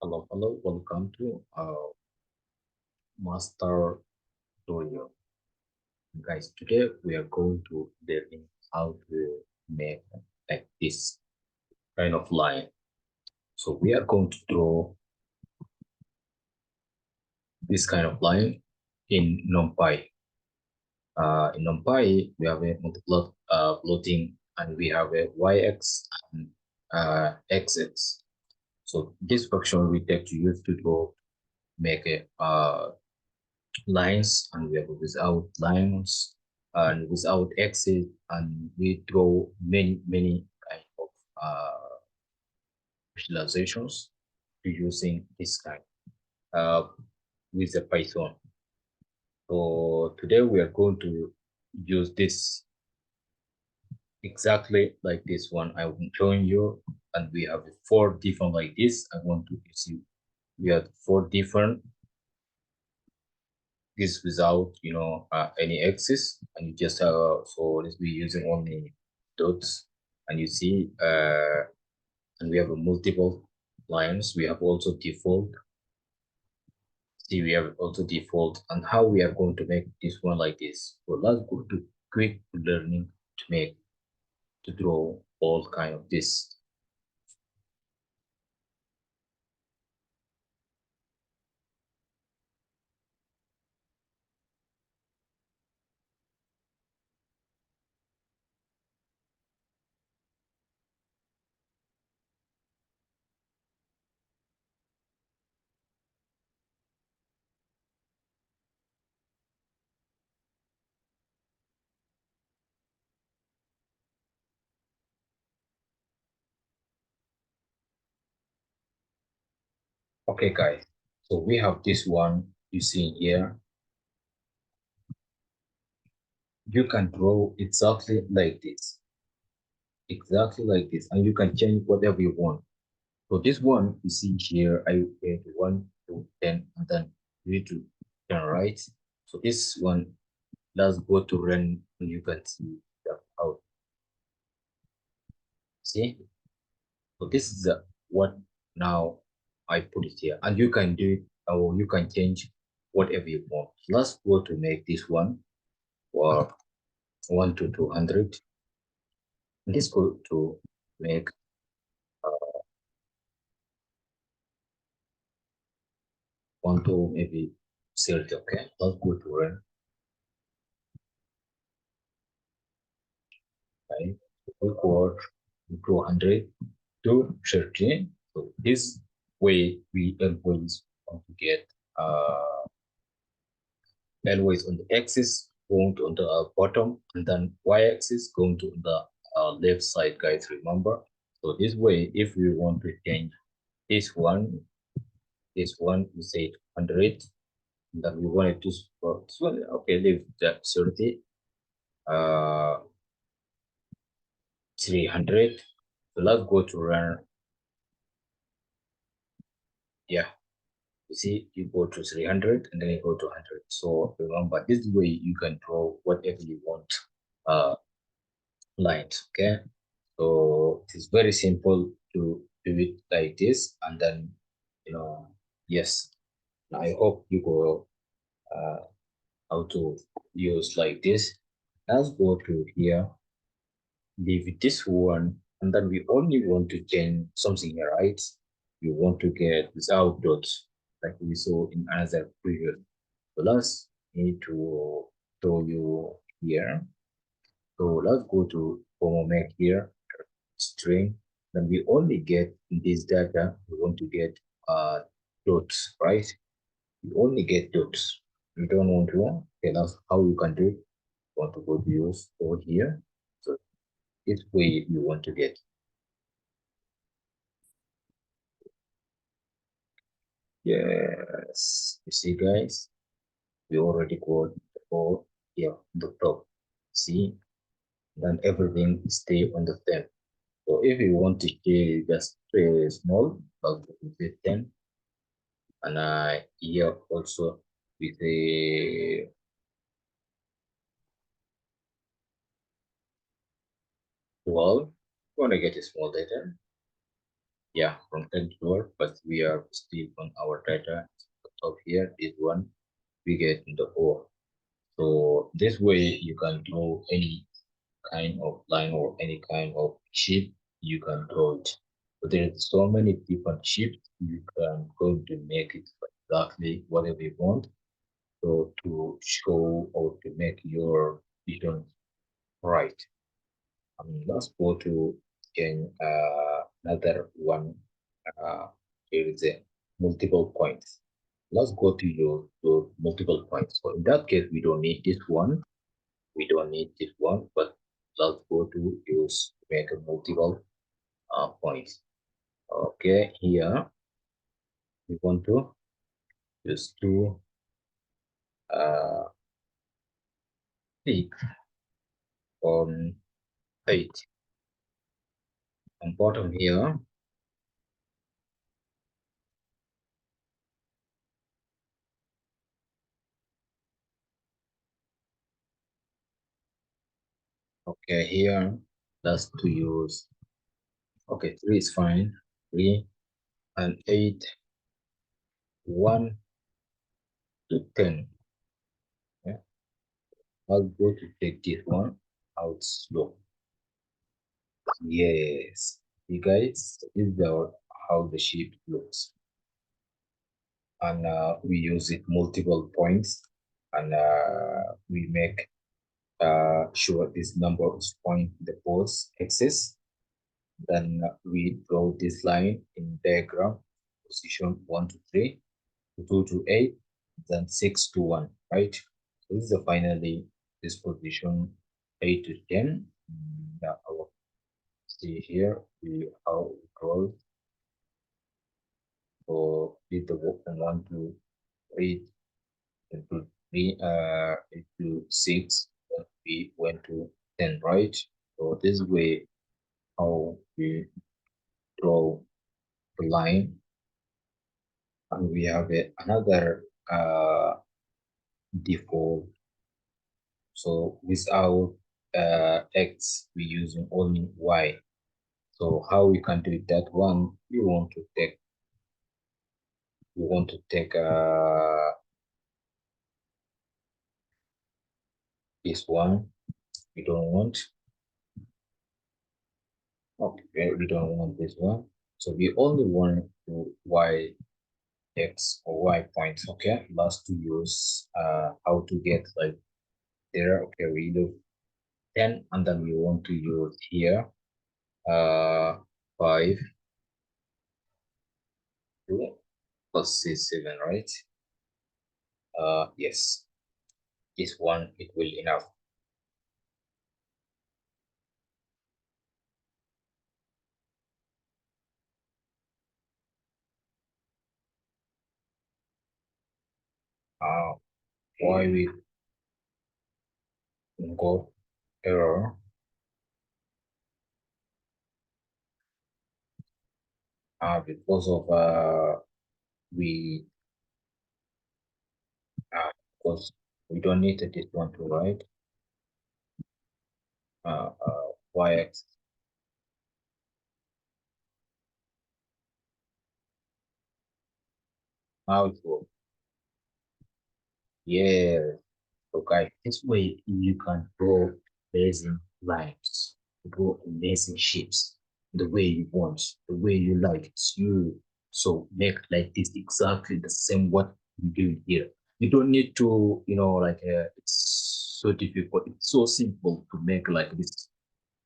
Hello, welcome to our master tutorial. Guys, today we are going to learn how to make like this kind of line. So we are going to draw this kind of line in numpy. In numpy, we have a multiple plotting and we have a y-x and x-x. So this function we take to use to draw, make a lines, and we have without lines and without exit, and we draw many kind of visualizations using this kind with the Python. So today we are going to use this exactly like this one I'm showing you, and we have four different like this. I want to see we have four different this without any axis, and you just so let's be using only dots, and you see and we have a multiple lines. We have also default. See, we have also default, and how we are going to make this one like this. So let's go to quick learning to draw all kind of this. Okay, guys. So we have this one you see here. You can draw exactly like this, and you can change whatever you want. So this one you see here, I get 1 to 10, and then you need to turn right. So this one, let's go to run, and you can see the out. See, so this is what now I put it here, and you can do it, or you can change whatever you want. Let's go to make this one for 1 to 200. Let's go to make 1 to maybe 30. Okay, let's go to run. Right, equal 200 to 13. So this way we always want to get always on the axis going to on the bottom, and then y-axis going to the left side, guys, remember. So this way, if we want to change this one we say 100, and then we want to for this one, okay, leave that 30, 300. So let's go to run. Yeah, you see, you go to 300 and then you go to 100. So remember, this way you can draw whatever you want lines. Okay, so it's very simple to do it like this, and then yes, I hope you go how to use like this. Let's go to here, leave this one, and then we only want to change something here, right? We want to get without dots, like we saw in another previous. So let's need to show you here. So let's go to make here string. Then we only get in this data, we want to get dots, right? We only get dots. We don't want to. Okay, that's how you can do it. You want to go to use over here. So this way you want to get. Yes, you see, guys, we already got the four here on the top. See, then everything stay on the same. So if you want to change just small, like with 10, and here also with a 12, want to get a small data. yeah, from 10 to 12, but we are still on our data. Top here is one, we get in the 4. So this way you can draw any kind of line or any kind of shape, you can draw it. But there's so many different shapes, you can go to make it exactly whatever you want. So to show or to make your vision right. Let's go to in another one. Here is a multiple points. Let's go to your multiple points. So in that case, we don't need this one. We don't need this one, but let's go to use make a multiple points. Okay, here we want to use two click on 8 on bottom here. Okay, here that's to use. Okay, 3 is fine. 3 and 8, 1 to 10. Yeah, I'll go to take this one out slow. Yes, you guys, this is how the shape looks. And we use it multiple points, and we make sure this number is point the both axis. Then we draw this line in diagram position 1 to 3, 2 to 8, then 6 to 1, right? So this is finally this position 8 to 10. Now I'll see here we how we draw for did the work from 1 to 8 into 3 into 6, then we went to 10, right? So this way how we draw the line, and we have another default. So without x, we using only y. So how we can do it? That one we want to take this one. We don't want. Okay, we don't want this one. So we only want to y x or y points. Okay, last to use how to get like there. Okay, we do 10, and then we want to use here 5 2 plus 7, right? Yes, this one it will enough. Uh, why we got error? Because of we because we don't need this one to write y-axis. How it works? Yeah. Okay, this way you can draw amazing lines, draw amazing shapes, the way you want, the way you like it. You so make like this exactly the same what you do here. You don't need to, like it's so difficult. It's so simple to make like this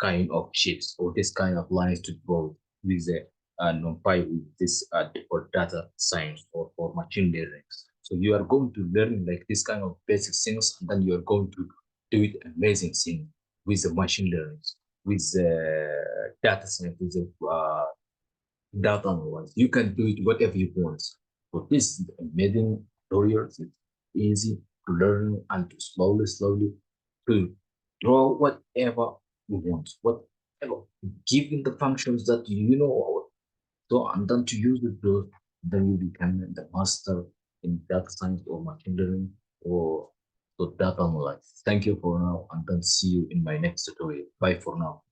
kind of shapes or this kind of lines to draw with the numpy with this for data science or for machine learning. So you are going to learn like this kind of basic things, and then you are going to do it amazing thing with the machine learning, with the data science, with the data analysis. You can do it whatever you want. So this is amazing tutorials. It's easy to learn and to slowly to draw whatever you want, whatever, given the functions that you know. So and then to use it, those, then you become the master in data science or machine learning or so data analysis. Thank you for now, and then see you in my next tutorial. Bye for now.